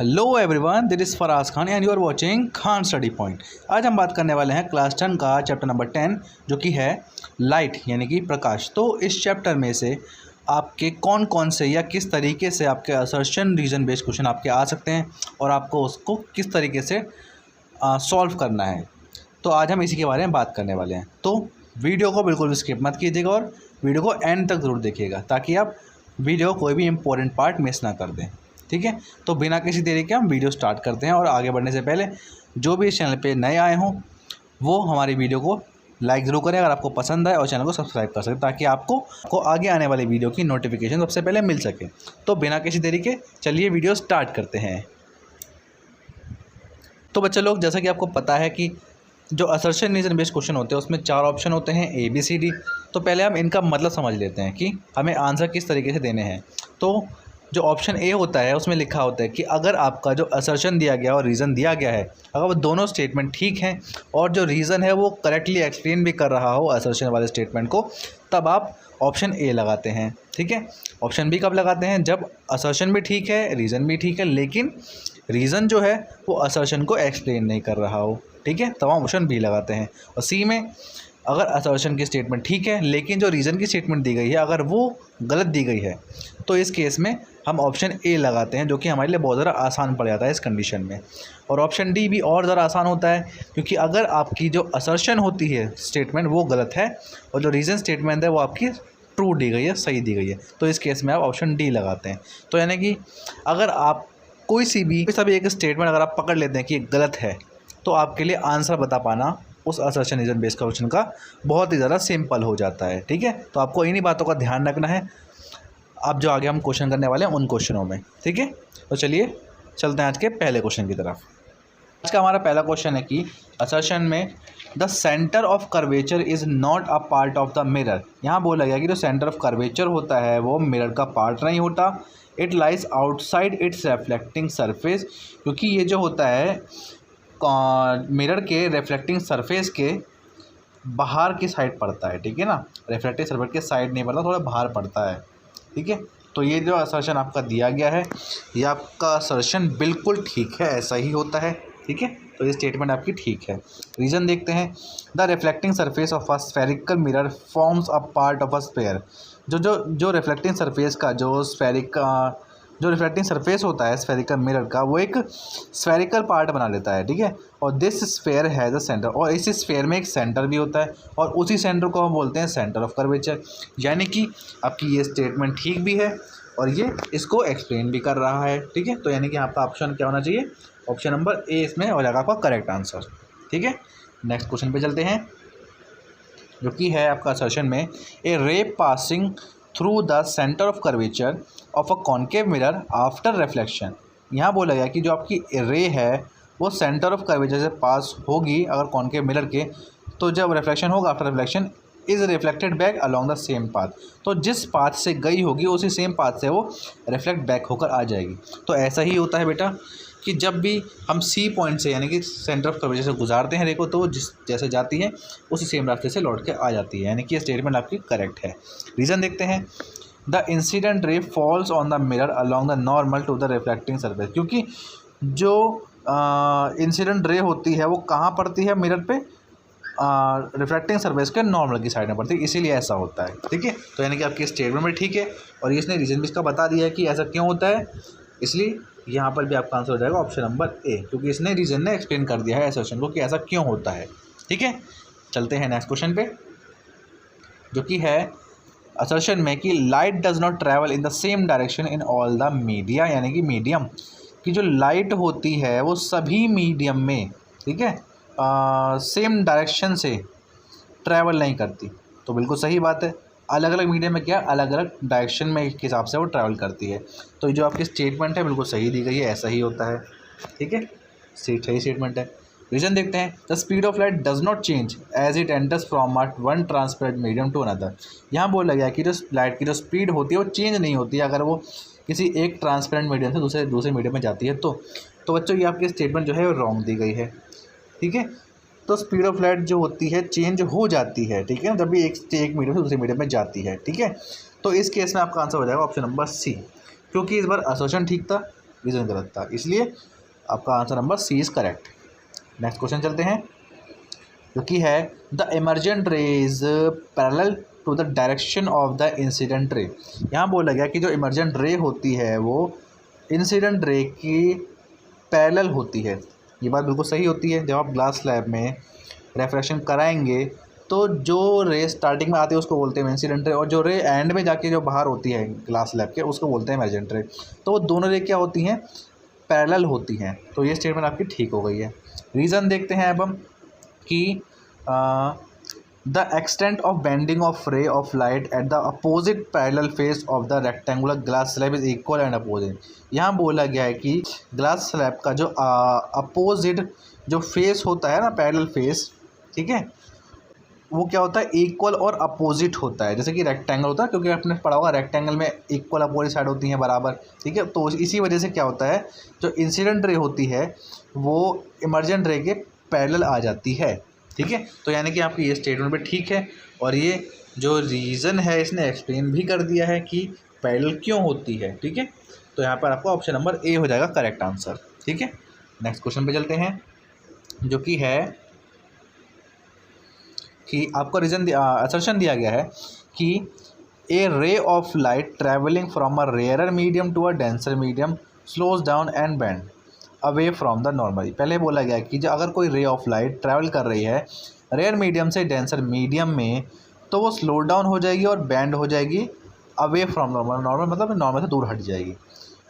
Hello everyone, this is Faraz Khan and you are watching Khan study point. आज हम बात करने वाले हैं क्लास 10 का चैप्टर नंबर 10 जो कि है लाइट यानी कि प्रकाश। तो इस चैप्टर में से आपके कौन कौन से या किस तरीके से आपके असर्शन रीजन बेस्ड क्वेश्चन आपके आ सकते हैं और आपको उसको किस तरीके से सॉल्व करना है, तो आज हम इसी के बारे में बात करने वाले हैं। तो वीडियो को बिल्कुल भी स्किप मत कीजिएगा और वीडियो को एंड तक ज़रूर देखिएगा ताकि आप वीडियो कोई भी इंपॉर्टेंट पार्ट मिस ना कर दें। ठीक है, तो बिना किसी देरी के हम वीडियो स्टार्ट करते हैं। और आगे बढ़ने से पहले जो भी इस चैनल पे नए आए हों वो हमारी वीडियो को लाइक ज़रूर करें अगर आपको पसंद आए, और चैनल को सब्सक्राइब कर सकें ताकि आपको आगे आने वाली वीडियो की नोटिफिकेशन सबसे पहले मिल सके। तो बिना किसी देरी के चलिए वीडियो स्टार्ट करते हैं। तो बच्चे लोग, जैसा कि आपको पता है कि जो असर्शन रीजन बेस्ड क्वेश्चन होते हैं उसमें 4 ऑप्शन होते हैं ABCD। तो पहले हम इनका मतलब समझ लेते हैं कि हमें आंसर किस तरीके से देने हैं। तो जो ऑप्शन ए होता है उसमें लिखा होता है कि अगर आपका जो असर्शन दिया गया और रीज़न दिया गया है, अगर वो दोनों स्टेटमेंट ठीक हैं और जो रीज़न है वो करेक्टली एक्सप्लेन भी कर रहा हो असर्शन वाले स्टेटमेंट को, तब आप ऑप्शन ए लगाते हैं। ठीक है, ऑप्शन बी कब लगाते हैं? जब असर्शन भी ठीक है, रीज़न भी ठीक है, लेकिन रीज़न जो है वो असर्शन को एक्सप्लेन नहीं कर रहा हो। ठीक है, तब हम ऑप्शन बी लगाते हैं। और सी में अगर असर्शन की स्टेटमेंट ठीक है लेकिन जो रीज़न की स्टेटमेंट दी गई है अगर वो गलत दी गई है, तो इस केस में हम ऑप्शन ए लगाते हैं, जो कि हमारे लिए बहुत ज़्यादा आसान पड़ जाता है इस कंडीशन में। और ऑप्शन डी भी और ज़्यादा आसान होता है, क्योंकि अगर आपकी जो असर्शन होती है स्टेटमेंट वो गलत है और जो रीज़न स्टेटमेंट है वो आपकी ट्रू दी गई है, सही दी गई है, तो इस केस में आप ऑप्शन डी लगाते हैं। तो यानी कि अगर आप कोई सी भी एक स्टेटमेंट अगर आप पकड़ लेते हैं कि गलत है, तो आपके लिए आंसर बता पाना उस असर्शन रीजन बेस्ड क्वेश्चन का बहुत ही ज़्यादा सिंपल हो जाता है। ठीक है, तो आपको इन्हीं बातों का ध्यान रखना है अब जो आगे हम क्वेश्चन करने वाले हैं उन क्वेश्चनों में। ठीक है, तो चलिए चलते हैं आज के पहले क्वेश्चन की तरफ। आज का हमारा पहला क्वेश्चन है कि असर्शन में the center of curvature is not a part of the mirror. यहाँ बोला गया कि जो सेंटर ऑफ कर्वेचर होता है वो मिरर का पार्ट नहीं होता। It lies outside it's reflecting surface, क्योंकि ये जो होता है मिरर के रिफ्लेक्टिंग सरफेस के बाहर की साइड पड़ता है। ठीक है ना, रिफ्लेक्टिंग सरफेस के साइड नहीं पड़ता, थोड़ा बाहर पड़ता है। ठीक है, तो ये जो असर्शन आपका दिया गया है ये आपका असर्शन बिल्कुल ठीक है, ऐसा ही होता है। ठीक है, तो ये स्टेटमेंट आपकी ठीक है। रीज़न देखते हैं। The reflecting surface of a spherical mirror forms a part of a sphere. जो रिफ्लेक्टिंग सरफेस का जो रिफ्लेक्टिंग सरफेस होता है स्फेरिकल मिरर का, वो एक स्फेरिकल पार्ट बना लेता है। ठीक है, और this sphere has a centre, और इस स्फेयर में एक सेंटर भी होता है और उसी सेंटर को हम बोलते हैं सेंटर ऑफ कर्वेचर। यानी कि आपकी ये स्टेटमेंट ठीक भी है और ये इसको एक्सप्लेन भी कर रहा है। ठीक है, तो यानी कि आपका ऑप्शन क्या होना चाहिए? ऑप्शन नंबर ए इसमें हो जाएगा आपका करेक्ट आंसर। ठीक है, नेक्स्ट क्वेश्चन पे चलते हैं, जो कि है आपका असर्शन में a ray passing through the center of curvature of a concave mirror after reflection. यहाँ बोला गया कि जो आपकी रे है वो सेंटर ऑफ कर्वेचर से पास होगी अगर कॉन्केव मिरर के, तो जब रिफ्लेक्शन होगा after reflection is reflected back along the same path. तो जिस पाथ से गई होगी उसी सेम पाथ से वो रिफ्लेक्ट बैक होकर आ जाएगी। तो ऐसा ही होता है बेटा कि जब भी हम सी पॉइंट से यानी कि सेंटर ऑफ कर्वेचर से गुजारते हैं रे को, तो वो जैसे जाती है उसी सेम रास्ते से लौट के आ जाती है, यानी कि ये स्टेटमेंट आपकी करेक्ट है। रीज़न देखते हैं। The incident ray falls on the mirror along the normal to the reflecting surface, क्योंकि जो इंसिडेंट रे होती है वो कहाँ पड़ती है मिरर पे? रिफ्लेक्टिंग सरफेस के नॉर्मल की साइड में पड़ती है, इसीलिए ऐसा होता है। ठीक है, तो यानी कि आपकी स्टेटमेंट में ठीक है और इसने रीज़न भी इसका बता दिया है कि ऐसा क्यों होता है, इसलिए यहाँ पर भी आपका आंसर हो जाएगा ऑप्शन नंबर ए, क्योंकि इसने रीज़न ने एक्सप्लेन कर दिया है असर्शन को कि ऐसा क्यों होता है। ठीक है, चलते हैं नेक्स्ट क्वेश्चन पे, जो कि है असर्शन में कि light does not travel in the same direction in all the media, यानी कि मीडियम की जो लाइट होती है वो सभी मीडियम में, ठीक है, सेम डायरेक्शन से ट्रैवल नहीं करती। तो बिल्कुल सही बात है, अलग अलग मीडियम में क्या अलग अलग डायरेक्शन में के हिसाब से वो ट्रैवल करती है। तो जो आपकी स्टेटमेंट है बिल्कुल सही दी गई है, ऐसा ही होता है। ठीक है, सही स्टेटमेंट है। रीज़न देखते हैं। The speed of light does not change as it enters from one transparent medium to another. यहाँ बोला गया कि जो लाइट की जो स्पीड होती है वो चेंज नहीं होती है अगर वो किसी एक ट्रांसपेरेंट मीडियम से दूसरे मीडियम में जाती है। तो बच्चों ये आपकी स्टेटमेंट जो है वो रॉन्ग दी गई है। ठीक है, तो स्पीड ऑफ लाइट जो होती है चेंज हो जाती है। ठीक है, जब भी एक मीडियम से दूसरे मीडियम में जाती है। ठीक है, तो इस केस में आपका आंसर हो जाएगा ऑप्शन नंबर सी, क्योंकि इस बार असर्शन ठीक था रीज़न गलत था, इसलिए आपका answer number C is correct. Next question चलते हैं, जो कि है the emergent ray is parallel to the direction of the incident ray. यहाँ बोला गया कि जो इमर्जेंट रे होती है वो इंसिडेंट रे की पैरेलल होती है। ये बात बिल्कुल सही होती है। जब आप ग्लास स्लैब में रेफ्रेक्शन कराएंगे तो जो रे स्टार्टिंग में आती है उसको बोलते हैं इंसिडेंट रे, और जो रे एंड में जाके जो बाहर होती है ग्लास स्लैब के उसको बोलते हैं इमर्जेंट रे। तो वो दोनों रे क्या होती हैं, पैरेलल होती हैं। तो ये स्टेटमेंट आपकी ठीक हो गई है। रीज़न देखते हैं अब हम कि the extent of bending of रे of light at the opposite parallel face of the rectangular glass slab is equal and opposite. यहाँ बोला गया है कि ग्लास स्लैब का जो अपोजिट जो फेस होता है ना, पैरेलल फेस, ठीक है, वो क्या होता है, इक्वल और अपोजिट होता है। जैसे कि रेक्टेंगल होता है, क्योंकि आपने पढ़ा होगा रेक्टेंगल में इक्वल अपोजिट साइड होती हैं बराबर, ठीक है। तो इसी वजह से क्या होता है, जो इंसिडेंट रे होती है वो इमर्जेंट रे के पैरेलल आ जाती है, ठीक है। तो यानी कि आपकी ये स्टेटमेंट भी ठीक है, और ये जो रीज़न है इसने एक्सप्लेन भी कर दिया है कि पैरेलल क्यों होती है, ठीक है। तो यहाँ पर आपका ऑप्शन नंबर ए हो जाएगा करेक्ट आंसर, ठीक है। नेक्स्ट क्वेश्चन पे चलते हैं, जो कि है कि आपको रीज़न असर्शन दिया गया है कि a ray of light travelling from a rarer medium to a denser medium slows down and bend away from the normal. पहले बोला गया कि जो अगर कोई रे ऑफ लाइट ट्रैवल कर रही है रेयर मीडियम से डेंसर मीडियम में, तो वो स्लो डाउन हो जाएगी और बैंड हो जाएगी अवे फ्रॉम नॉर्मल। नॉर्मल मतलब नॉर्मल से दूर हट जाएगी।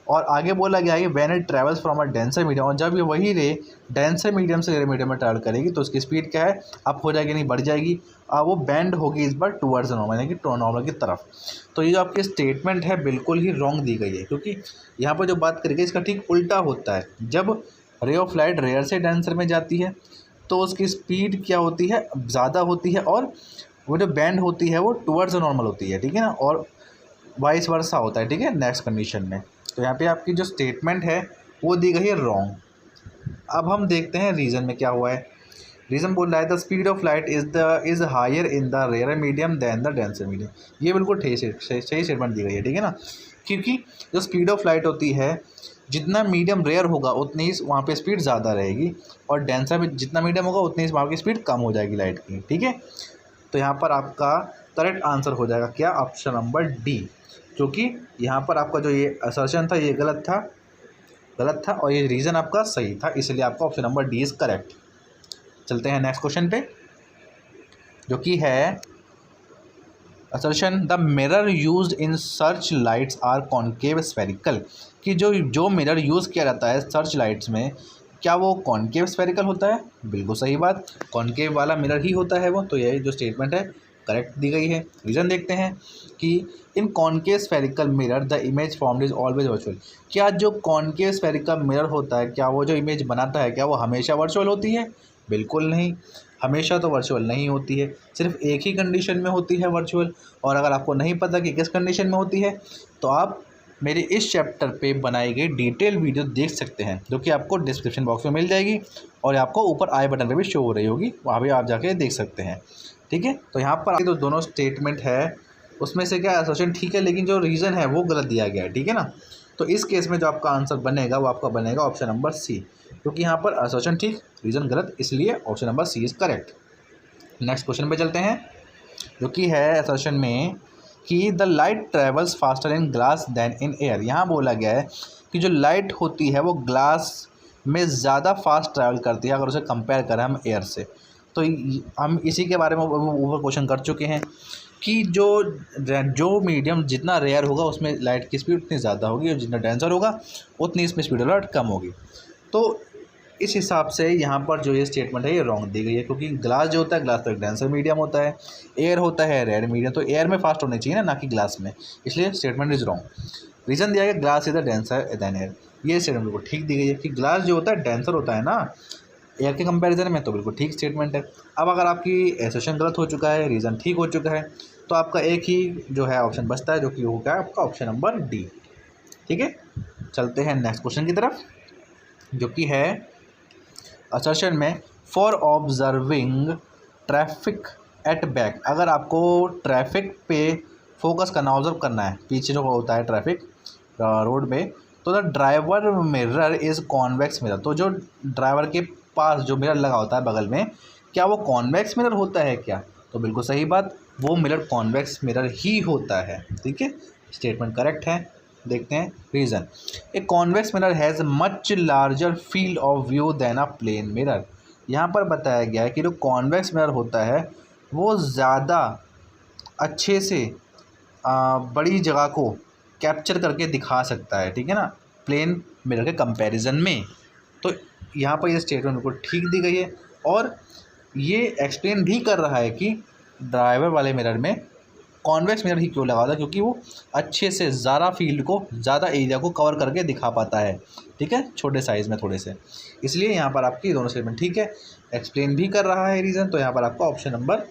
और आगे बोला गया है कि when it travels from a denser medium, और जब ये वही रे डेंसर मीडियम से रेयर मीडियम में ट्रैवल करेगी तो उसकी स्पीड क्या है, अप हो जाएगी, नहीं बढ़ जाएगी, वो बैंड होगी इस बार टूवर्ड्स नॉर्मल, यानी कि नॉर्मल की तरफ। तो ये जो आपकी स्टेटमेंट है बिल्कुल ही रॉन्ग दी गई है, क्योंकि यहाँ पर जो बात करेंगे इसका ठीक उल्टा होता है। जब रे ऑफ लाइट रेयर से डेंसर में जाती है तो उसकी स्पीड क्या होती है, ज़्यादा होती है, और वो जो बैंड होती है वो टूवर्ड्स नॉर्मल होती है, ठीक है ना, और वाइस वर्सा होता है, ठीक है, नेक्स्ट कंडीशन में। तो यहाँ पे आपकी जो स्टेटमेंट है वो दी गई है रॉन्ग। अब हम देखते हैं रीज़न में क्या हुआ है। रीज़न बोल रहा है the speed of light is higher in the rare medium than the denser medium. ये बिल्कुल सही स्टेटमेंट दी गई है, ठीक है ना, क्योंकि जो स्पीड ऑफ लाइट होती है जितना मीडियम रेयर होगा उतनी ही वहाँ पे स्पीड ज़्यादा रहेगी, और डेंसर में जितना मीडियम होगा उतनी ही वहाँ की स्पीड कम हो जाएगी लाइट की, ठीक है। तो यहाँ पर आपका करेक्ट आंसर हो जाएगा क्या, ऑप्शन नंबर डी, क्योंकि यहाँ पर आपका जो ये असर्शन था ये गलत था और ये रीज़न आपका सही था, इसलिए आपका option number D is correct. चलते हैं नेक्स्ट क्वेश्चन पे, जो कि है assertion the mirror used in search lights are concave spherical. कि जो मिरर यूज़ किया जाता है सर्च लाइट्स में, क्या वो कॉन्केव स्फेरिकल होता है? बिल्कुल सही बात, कॉन्केव वाला मिरर ही होता है वो। तो ये जो स्टेटमेंट है करेक्ट दी गई है। रीज़न देखते हैं कि in concave spherical mirror the image formed is always virtual. क्या जो कॉन्केव स्फेरिकल मिरर होता है, क्या वो जो इमेज बनाता है क्या वो हमेशा वर्चुअल होती है? बिल्कुल नहीं, हमेशा तो वर्चुअल नहीं होती है, सिर्फ एक ही कंडीशन में होती है वर्चुअल। और अगर आपको नहीं पता कि किस कंडीशन में होती है तो आप मेरे इस चैप्टर पे बनाई गई डिटेल वीडियो देख सकते हैं, जो कि आपको डिस्क्रिप्शन बॉक्स में मिल जाएगी और आपको ऊपर आई बटन पे भी शो हो रही होगी, वहाँ भी आप जाके देख सकते हैं, ठीक है। तो यहाँ पर तो दोनों स्टेटमेंट है उसमें से क्या असोसिएशन ठीक है, लेकिन जो रीज़न है वो गलत दिया गया है, ठीक है ना। तो इस केस में जो आपका आंसर बनेगा वो आपका बनेगा ऑप्शन नंबर सी, क्योंकि यहाँ पर असोसिएशन ठीक रीज़न गलत, इसलिए option number C is correct. Next question पे चलते हैं, जो कि है असोसिएशन में कि the light travels faster in glass than in air. यहाँ बोला गया है कि जो लाइट होती है वो ग्लास में ज़्यादा फास्ट ट्रैवल करती है अगर उसे कंपेयर करें हम एयर से। तो हम इसी के बारे में ऊपर क्वेश्चन कर चुके हैं कि जो मीडियम जितना रेयर होगा उसमें लाइट की स्पीड उतनी ज़्यादा होगी और जितना डेंसर होगा उतनी इसमें स्पीड लाइट कम होगी। तो इस हिसाब से यहाँ पर जो ये स्टेटमेंट है ये रॉन्ग दी गई है, क्योंकि ग्लास जो होता है ग्लास तो एक डेंसर मीडियम होता है, एयर होता है रेयर मीडियम, तो एयर में फास्ट होनी चाहिए ना कि ग्लास में, इसलिए स्टेटमेंट इज़ रॉन्ग। रीज़न दिया गया glass is the denser then air, ये स्टेटमेंट बिल्कुल ठीक दी गई है कि ग्लास जो होता है डेंसर होता है ना एयर के कंपैरिजन में, तो बिल्कुल ठीक स्टेटमेंट है। अब अगर आपकी एसोसिएशन गलत हो चुका है, रीज़न ठीक हो चुका है, तो आपका एक ही जो है ऑप्शन बचता है, जो कि होगा आपका ऑप्शन नंबर डी, ठीक है। चलते हैं नेक्स्ट क्वेश्चन की तरफ, जो कि है असर्शन में for observing traffic at back. अगर आपको ट्रैफिक पे फोकस करना, ऑब्जर्व करना है, पीछे जो होता है ट्रैफिक रोड में, तो the driver mirror is convex mirror, तो जो ड्राइवर के पास जो मिरर लगा होता है बगल में, क्या वो कॉन्वेक्स मिरर होता है क्या? तो बिल्कुल सही बात, वो मिरर कॉन्वेक्स मिरर ही होता है। ठीक है, स्टेटमेंट करेक्ट है। देखते हैं reason. A convex mirror has much larger field of view than a plane mirror. यहाँ पर बताया गया है कि जो कॉन्वेक्स मिरर होता है वो ज़्यादा अच्छे से बड़ी जगह को कैप्चर करके दिखा सकता है, ठीक है ना, प्लेन मिरर के कंपैरिजन में। तो यहाँ पर ये स्टेटमेंट बिल्कुल ठीक दी गई है और ये एक्सप्लेन भी कर रहा है कि ड्राइवर वाले मिरर में कॉन्वेक्स मिरर ही क्यों लगा होता है, क्योंकि वो अच्छे से ज़्यादा फील्ड को, ज़्यादा एरिया को कवर करके दिखा पाता है, ठीक है, छोटे साइज़ में थोड़े से। इसलिए यहाँ पर आपकी दोनों स्टेटमेंट ठीक है, एक्सप्लेन भी कर रहा है रीज़न, तो यहाँ पर आपका ऑप्शन नंबर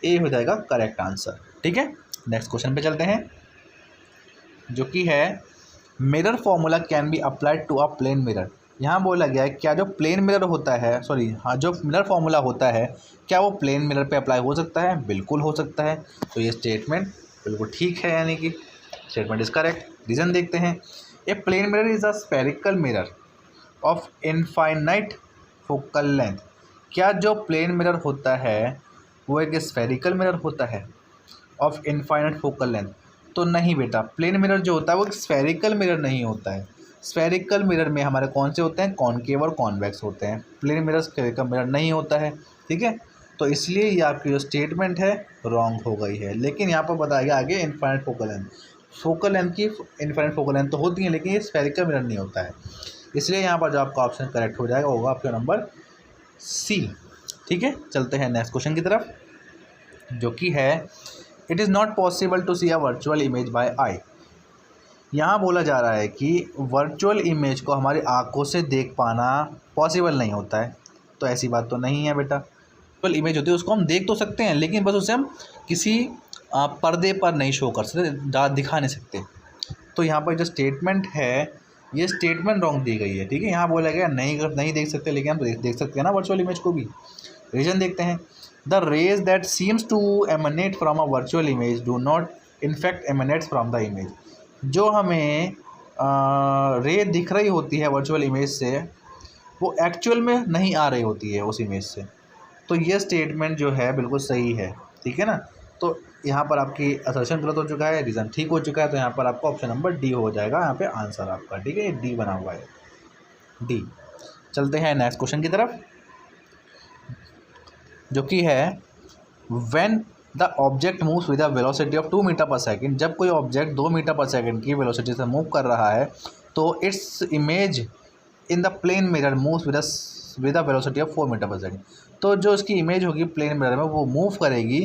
ए हो जाएगा करेक्ट आंसर। ठीक है, नेक्स्ट क्वेश्चन पे चलते हैं, जो कि है mirror formula can be applied to a plane mirror. यहाँ बोला गया है क्या जो प्लेन मिरर होता है, जो मिरर फॉर्मूला होता है क्या वो प्लेन मिरर पे अप्लाई हो सकता है? बिल्कुल हो सकता है। तो ये स्टेटमेंट बिल्कुल ठीक है, यानी कि स्टेटमेंट इज करेक्ट। रीज़न देखते हैं। A plane mirror is a spherical mirror of infinite focal length. क्या जो प्लेन मिरर होता है वो एक स्फेरिकल मिरर होता है ऑफ इनफाइनाइट फोकल लेंथ? तो नहीं बेटा, प्लेन मिरर जो होता है वो एक स्फेरिकल मिरर नहीं होता है। स्फेरिकल मिरर में हमारे कौन से होते हैं? कॉनकेव और कॉन्वेक्स होते हैं। प्लेन मिरर स्फेरिकल मिरर नहीं होता है, ठीक है। तो इसलिए ये आपकी जो स्टेटमेंट है रॉन्ग हो गई है। लेकिन यहाँ पर बताया गया आगे infinite focal length, focal length की इनफाइनाइट फोकल लेंथ तो होती है, लेकिन ये स्फेरिकल मिरर नहीं होता है। इसलिए यहाँ पर जो आपका ऑप्शन करेक्ट हो जाएगा होगा आपका नंबर सी। ठीक है, चलते हैं नेक्स्ट क्वेश्चन की तरफ, जो कि है it is not possible to see a virtual image by eye. यहाँ बोला जा रहा है कि वर्चुअल इमेज को हमारी आंखों से देख पाना पॉसिबल नहीं होता है। तो ऐसी बात तो नहीं है बेटा। वर्चुअल इमेज होती है उसको हम देख तो सकते हैं, लेकिन बस उसे हम किसी पर्दे पर नहीं शो कर सकते, दिखा नहीं सकते। तो यहाँ पर जो स्टेटमेंट है ये स्टेटमेंट रॉन्ग दी गई है, ठीक है। यहाँ बोला गया नहीं देख सकते, लेकिन हम देख सकते हैं ना वर्चुअल इमेज को भी। रीजन देखते हैं। The rays that seems to emanate from a virtual image do not in fact emanates from the image. जो हमें रे दिख रही होती है वर्चुअल इमेज से, वो एक्चुअल में नहीं आ रही होती है उस इमेज से। तो ये स्टेटमेंट जो है बिल्कुल सही है, ठीक है ना। तो यहाँ पर आपकी असर्शन गलत हो चुका है, रीज़न ठीक हो चुका है। तो यहाँ पर आपका ऑप्शन नंबर डी हो जाएगा यहाँ पे आंसर आपका, ठीक है। ये डी बना हुआ है, डी। चलते हैं नेक्स्ट क्वेश्चन की तरफ, जो कि है when the object moves with a velocity of 2 metre per second. जब कोई ऑब्जेक्ट 2 मीटर पर सेकेंड की वेलोसिटी से मूव कर रहा है तो its image in the plane mirror moves with a velocity of 4 metre per second. तो जो उसकी इमेज होगी प्लेन मिरर में वो मूव करेगी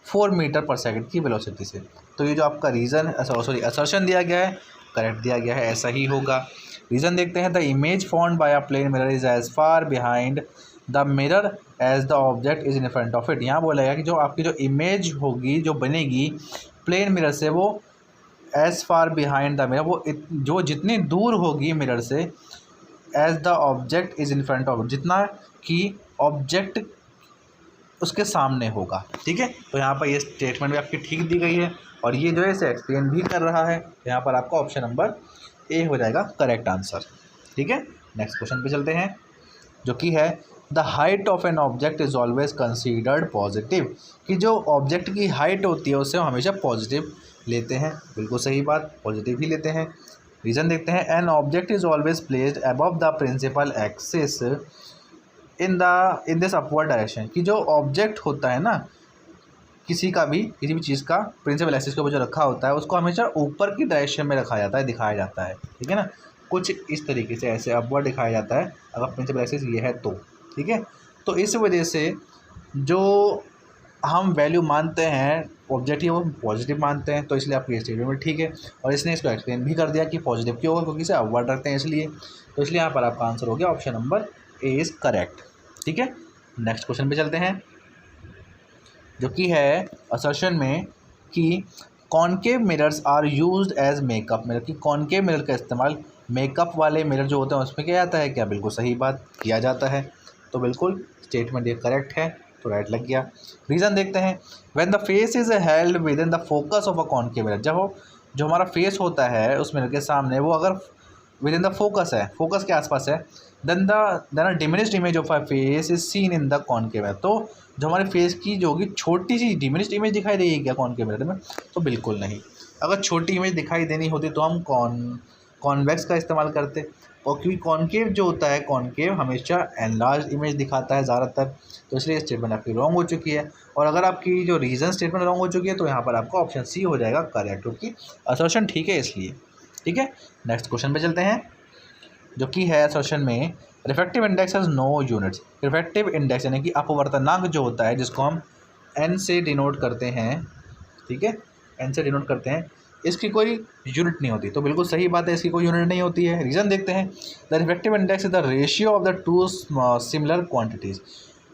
4 मीटर पर सेकेंड की वेलोसिटी से। तो ये जो आपका रीज़न असर्शन दिया गया है करेक्ट दिया गया है, ऐसा ही होगा। रीज़न देखते हैं। The image found by a plane mirror is as far behind the mirror as the object is in front of it. यहाँ बोला गया कि जो आपकी जो इमेज होगी जो बनेगी प्लेन मिरर से, वो as far behind the mirror, वो जो जितनी दूर होगी मिरर से, as the object is in front of, जितना कि ऑब्जेक्ट उसके सामने होगा, ठीक है। तो यहाँ पर ये स्टेटमेंट भी आपकी ठीक दी गई है और ये जो है इसे एक्सप्लेन भी कर रहा है। यहाँ पर आपका ऑप्शन नंबर ए हो जाएगा करेक्ट आंसर, ठीक है। नेक्स्ट क्वेश्चन पे चलते हैं, जो कि है the height of N object is always considered positive. कि जो ऑब्जेक्ट की हाइट होती है उसे हम हमेशा पॉजिटिव लेते हैं। बिल्कुल सही बात, पॉजिटिव ही लेते हैं। रीज़न देखते हैं। An object is always placed above the principal axis in this upward direction. कि जो ऑब्जेक्ट होता है ना किसी भी चीज़ का प्रिंसिपल एक्सिस के ऊपर जो रखा होता है उसको हमेशा ऊपर की डायरेक्शन में रखा जाता है, दिखाया जाता है, ठीक है ना। कुछ इस तरीके से ऐसे अपवर्ड दिखाया जाता है अगर प्रिंसिपल एक्सिस ये है तो, ठीक है। तो इस वजह से जो हम वैल्यू मानते हैं ऑब्जेक्ट वो पॉजिटिव मानते हैं। तो इसलिए आपकी स्टेटमेंट ठीक है और इसने इसको एक्सप्लेन भी कर दिया कि पॉजिटिव क्यों होगा, क्योंकि इसे अपवर्ड रखते हैं इसलिए। तो इसलिए यहाँ पर आपका आंसर हो गया option number A is correct, ठीक है। नेक्स्ट क्वेश्चन पे चलते हैं, जो कि है असर्शन में कि concave mirrors are used as makeup mirror. कि कॉनकेव मिरर का इस्तेमाल मेकअप वाले मिरर जो होते हैं उसमें किया जाता है क्या? बिल्कुल सही बात, किया जाता है। तो बिल्कुल स्टेटमेंट ये करेक्ट है, तो राइट लग गया। रीज़न देखते हैं। When the face is held with in the focus of a concave mirror. जब जो हमारा फेस होता है उस मिरर के सामने वो अगर विद इन द फोकस है, फोकस के आसपास है, then diminished image of a face is seen in the concave mirror. तो जो हमारे फेस की जो होगी छोटी सी डिमिनिश्ड इमेज दिखाई देगी क्या कॉनकेव मिरर में? तो बिल्कुल नहीं। अगर छोटी इमेज दिखाई देनी होती तो हम कॉन्वेक्स का इस्तेमाल करते, और क्योंकि कॉनकेव जो होता है, कॉनकेव हमेशा एनलार्ज इमेज दिखाता है ज़्यादातर, तो इसलिए स्टेटमेंट आपकी रॉन्ग हो चुकी है। और अगर आपकी जो रीज़न स्टेटमेंट रॉन्ग हो चुकी है तो यहाँ पर आपका ऑप्शन सी हो जाएगा करेक्ट, क्योंकि असर्शन ठीक है इसलिए। ठीक है, नेक्स्ट क्वेश्चन पे चलते हैं, जो कि है असर्शन में refractive index has no units. Refractive index यानी कि अपवर्तनांक जो होता है, जिसको हम एन से डिनोट करते हैं, ठीक है, एन से डिनोट करते हैं, इसकी कोई यूनिट नहीं होती। तो बिल्कुल सही बात है, इसकी कोई यूनिट नहीं होती है। रीज़न देखते हैं, the refractive index is the ratio of the two similar quantities.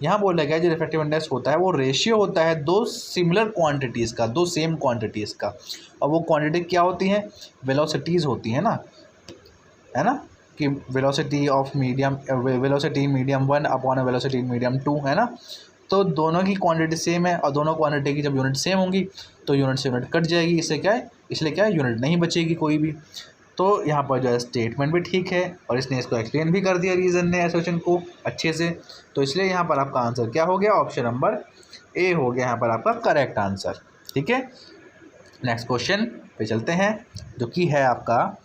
यहाँ बोला गया जो रिफ्रैक्टिव इंडेक्स होता है वो रेशियो होता है दो सिमिलर क्वांटिटीज़ का, दो सेम क्वांटिटीज़ का। और वो क्वांटिटी क्या होती हैं? वेलोसिटीज़ होती हैं ना, है ना, कि velocity of medium, velocity medium 1 upon velocity medium 2, है ना। तो दोनों की क्वांटिटी सेम है, और दोनों क्वांटिटी की जब यूनिट सेम होंगी तो यूनिट से यूनिट कट जाएगी, इससे क्या है, इसलिए क्या है, यूनिट नहीं बचेगी कोई भी। तो यहाँ पर जो है स्टेटमेंट भी ठीक है, और इसने इसको एक्सप्लेन भी कर दिया रीज़न ने एसोसिएशन को अच्छे से। तो इसलिए यहाँ पर आपका आंसर क्या हो गया? ऑप्शन नंबर ए हो गया यहाँ पर आपका करेक्ट आंसर। ठीक है, नेक्स्ट क्वेश्चन पे चलते हैं, जो कि है आपका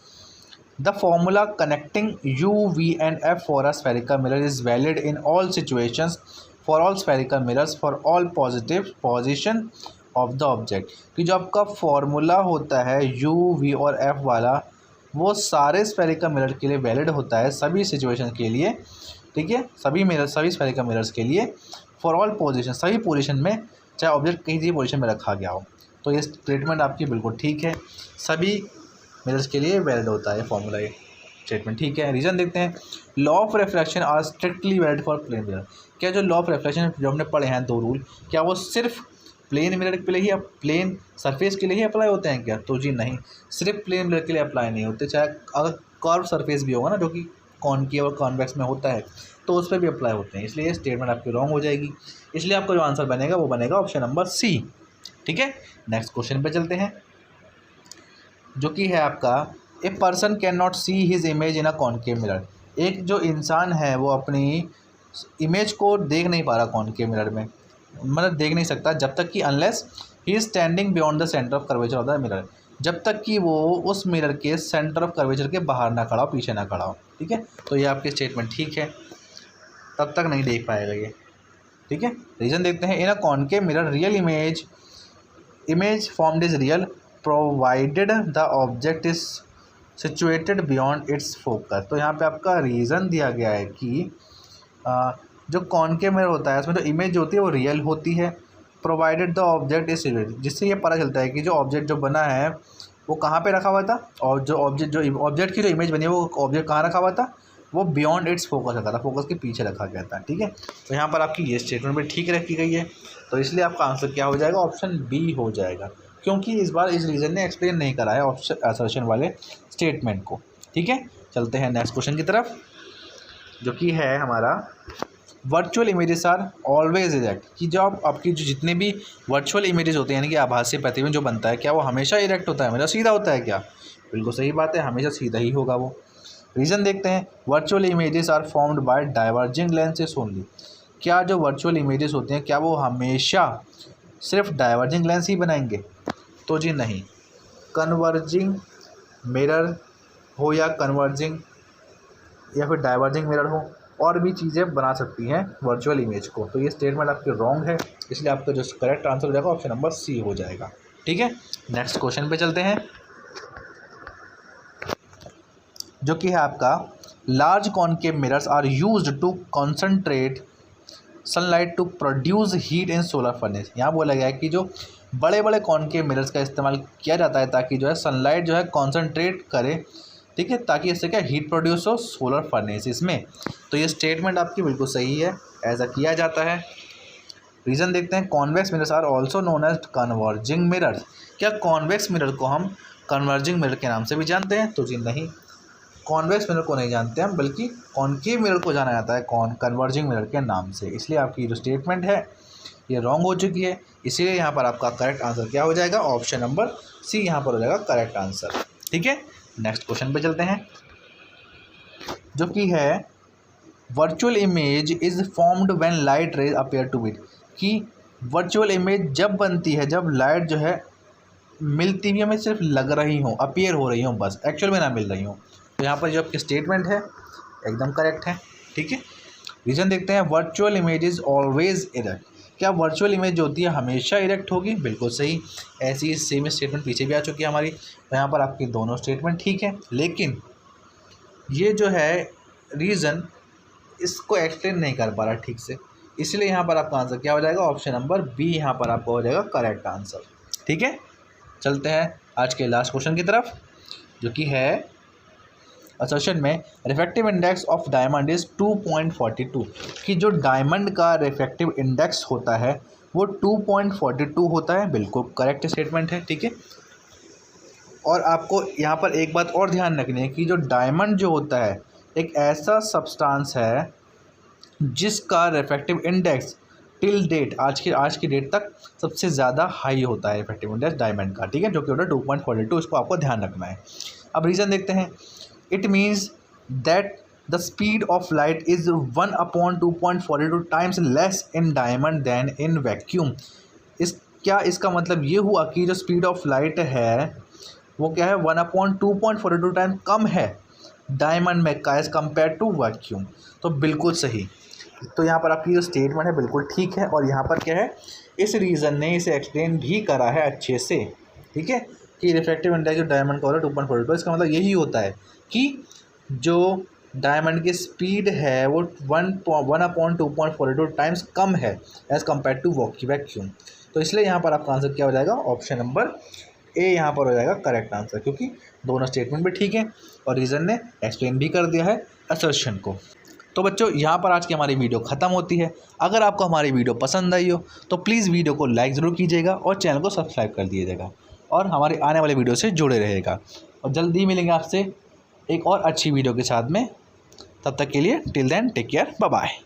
the formula connecting u v and f for a spherical mirror is valid in all situations for all spherical mirrors for all positive position of the object. कि जो आपका फॉर्मूला होता है यू वी और एफ वाला, वो सारे spherical mirror के लिए वैलिड होता है, सभी सिचुएशन के लिए। ठीक है, सभी स्फेरिकल मिरर्स के लिए फॉर ऑल पोजीशन, सभी पोजीशन में, चाहे ऑब्जेक्ट कहीं भी पोजीशन में रखा गया हो। तो ये स्टेटमेंट आपकी बिल्कुल ठीक है, सभी मिरर्स के लिए वैलिड होता है फॉर्मूला, ये स्टेटमेंट ठीक है। रीज़न देखते हैं, law of reflection are strictly valid for plane mirror. क्या जो लॉ ऑफ रिफ्लेक्शन जो हमने पढ़े हैं 2 रूल, क्या वो सिर्फ प्लेन मिरर के लिए ही, प्लेन सरफेस के लिए ही अप्लाई होते हैं क्या? तो जी नहीं, सिर्फ प्लेन मिरर के लिए अप्लाई नहीं होते, चाहे अगर कर्व सरफेस भी होगा ना, जो कि कॉनकेव और कॉन्वेक्स में होता है, तो उस पर भी अप्लाई होते हैं। इसलिए ये स्टेटमेंट आपकी रॉन्ग हो जाएगी, इसलिए आपका जो आंसर बनेगा वो बनेगा ऑप्शन नंबर सी। ठीक है, नेक्स्ट क्वेश्चन पे चलते हैं, जो कि है आपका a person can not see his image in a concave mirror. एक जो इंसान है वो अपनी इमेज को देख नहीं पा रहा कॉनकेव मिरर में, मतलब देख नहीं सकता, जब तक कि unless he is standing beyond the center of curvature of the mirror, जब तक कि वो उस मिरर के सेंटर ऑफ कर्वेचर के बाहर ना खड़ा हो, पीछे ना खड़ा हो। ठीक है, तो ये आपकी स्टेटमेंट ठीक है, तब तक नहीं देख पाएगा ये। ठीक है, रीज़न देखते हैं, in a concave mirror real image formed is real provided the object is situated beyond its focus. तो यहाँ पे आपका रीज़न दिया गया है कि जो कॉनकेव मिरर होता है उसमें जो इमेज होती है वो रियल होती है, provided the object is situated, जिससे ये पता चलता है कि जो ऑब्जेक्ट जो बना है वो कहाँ पे रखा हुआ था, और जो ऑब्जेक्ट की जो इमेज बनी है वो ऑब्जेक्ट कहाँ रखा हुआ था, वो बियॉन्ड इट्स फोकस रखा था, फोकस के पीछे रखा गया था। ठीक है, तो यहाँ पर आपकी ये स्टेटमेंट भी ठीक रखी गई है, तो इसलिए आपका आंसर क्या हो जाएगा? ऑप्शन बी हो जाएगा, क्योंकि इस बार इस रीज़न ने एक्सप्लेन नहीं करा है ऑप्शन असर्शन वाले स्टेटमेंट को। ठीक है, चलते हैं नेक्स्ट क्वेश्चन की तरफ, जो कि है हमारा virtual images are always erect. कि जो आपकी जो जितने भी वर्चुअल इमेजेस होते हैं, यानी कि आभासी प्रतिबिंब जो बनता है, क्या वो हमेशा इरेक्ट होता है, हमेशा सीधा होता है क्या? बिल्कुल सही बात है, हमेशा सीधा ही होगा वो। रीज़न देखते हैं, virtual images are formed by diverging lenses only. क्या जो वर्चुअल इमेजेस होते हैं क्या वो हमेशा सिर्फ डाइवर्जिंग लेंस ही बनाएंगे? तो जी नहीं, कन्वर्जिंग मिरर हो या कन्वर्जिंग या फिर डाइवर्जिंग मिरर हो, और भी चीज़ें बना सकती हैं वर्चुअल इमेज को। तो ये स्टेटमेंट आपकी रॉन्ग है, इसलिए आपका जो करेक्ट आंसर हो जाएगा ऑप्शन नंबर सी हो जाएगा। ठीक है, नेक्स्ट क्वेश्चन पे चलते हैं, जो कि है आपका large concave mirrors are used to concentrate sunlight to produce heat in solar furnace. यहाँ बोला गया है कि जो बड़े बड़े कॉनकेव मिरर्स का इस्तेमाल किया जाता है ताकि जो है सनलाइट जो है कॉन्सनट्रेट करे, ठीक है, ताकि इससे क्या हीट प्रोड्यूस हो सोलर फर्नेसिस में। तो ये स्टेटमेंट आपकी बिल्कुल सही है, ऐसा किया जाता है। रीज़न देखते हैं, convex mirrors are also known as converging mirrors. क्या कॉन्वेक्स मिरर को हम कन्वर्जिंग मिरर के नाम से भी जानते हैं? तो जी नहीं, कॉन्वेक्स मिरर को नहीं जानते हम, बल्कि कॉनकेव मिरर को जाना जाता है कन्वर्जिंग मिरर के नाम से। इसलिए आपकी जो स्टेटमेंट है ये रॉन्ग हो चुकी है, इसीलिए यहाँ पर आपका करेक्ट आंसर क्या हो जाएगा? ऑप्शन नंबर सी यहाँ पर हो जाएगा करेक्ट आंसर। ठीक है, नेक्स्ट क्वेश्चन पे चलते हैं, जो कि है virtual image is formed when light rays appear to it, कि वर्चुअल इमेज जब बनती है जब लाइट जो है मिलती भी हमें सिर्फ लग रही हो, अपीयर हो रही हो, बस एक्चुअल में ना मिल रही हो। तो यहाँ पर जो आपकी स्टेटमेंट है एकदम करेक्ट है। ठीक है, रीज़न देखते हैं। Virtual image is always erect, क्या वर्चुअल इमेज जो होती है हमेशा इरेक्ट होगी? बिल्कुल सही। ऐसी सेम स्टेटमेंट पीछे भी आ चुकी है हमारी। तो यहाँ पर आपकी दोनों स्टेटमेंट ठीक है, लेकिन ये जो है रीज़न इसको एक्सप्लेन नहीं कर पा रहा ठीक से, इसलिए यहाँ पर आपका आंसर क्या हो जाएगा? ऑप्शन नंबर बी यहाँ पर आपका हो जाएगा करेक्ट आंसर। ठीक है, चलते हैं आज के लास्ट क्वेश्चन की तरफ, जो कि है असर्शन में refractive index of diamond is 2.42, कि जो डायमंड का रिफ्रैक्टिव इंडेक्स होता है वो 2.42 होता है। बिल्कुल करेक्ट स्टेटमेंट है। ठीक है, और आपको यहाँ पर एक बात और ध्यान रखनी है कि जो डायमंड जो होता है एक ऐसा सब्सटेंस है जिसका रिफ्रैक्टिव इंडेक्स टिल डेट आज की डेट तक सबसे ज़्यादा हाई होता है रिफ्रैक्टिव इंडेक्स डायमंड का। ठीक है, जो कि होता है 2.42, इसको आपको ध्यान रखना है। अब रीज़न देखते हैं। It means that the speed of light is 1/2.42 times less in diamond than in vacuum. इसका मतलब ये हुआ कि जो स्पीड ऑफ लाइट है वो क्या है 1/2.42 टाइम कम है डायमंड में का एज़ कम्पेयर टू वैक्यूम। तो बिल्कुल सही। तो यहाँ पर आपकी जो स्टेटमेंट है बिल्कुल ठीक है, और यहाँ पर क्या है इस रीज़न ने इसे एक्सप्लेन भी करा है अच्छे से। ठीक है, कि रिफ्रैक्टिव इंडेक्स जो डायमंड का होता है 2.42, इसका मतलब यही होता है कि जो डायमंड की स्पीड है वो 1/2.42 टाइम्स कम है एज़ कम्पेयर टू वैक्यूम। तो इसलिए यहाँ पर आपका आंसर क्या हो जाएगा? ऑप्शन नंबर ए यहाँ पर हो जाएगा करेक्ट आंसर, क्योंकि दोनों स्टेटमेंट भी ठीक है और रीज़न ने एक्सप्लेन भी कर दिया है असर्शन को। तो बच्चों यहाँ पर आज की हमारी वीडियो ख़त्म होती है। अगर आपको हमारी वीडियो पसंद आई हो तो प्लीज़ वीडियो को लाइक ज़रूर कीजिएगा और चैनल को सब्सक्राइब कर दीजिएगा और हमारे आने वाले वीडियो से जुड़े रहेगा। और जल्दी मिलेंगे आपसे एक और अच्छी वीडियो के साथ में। तब तक के लिए till then take care, bye bye.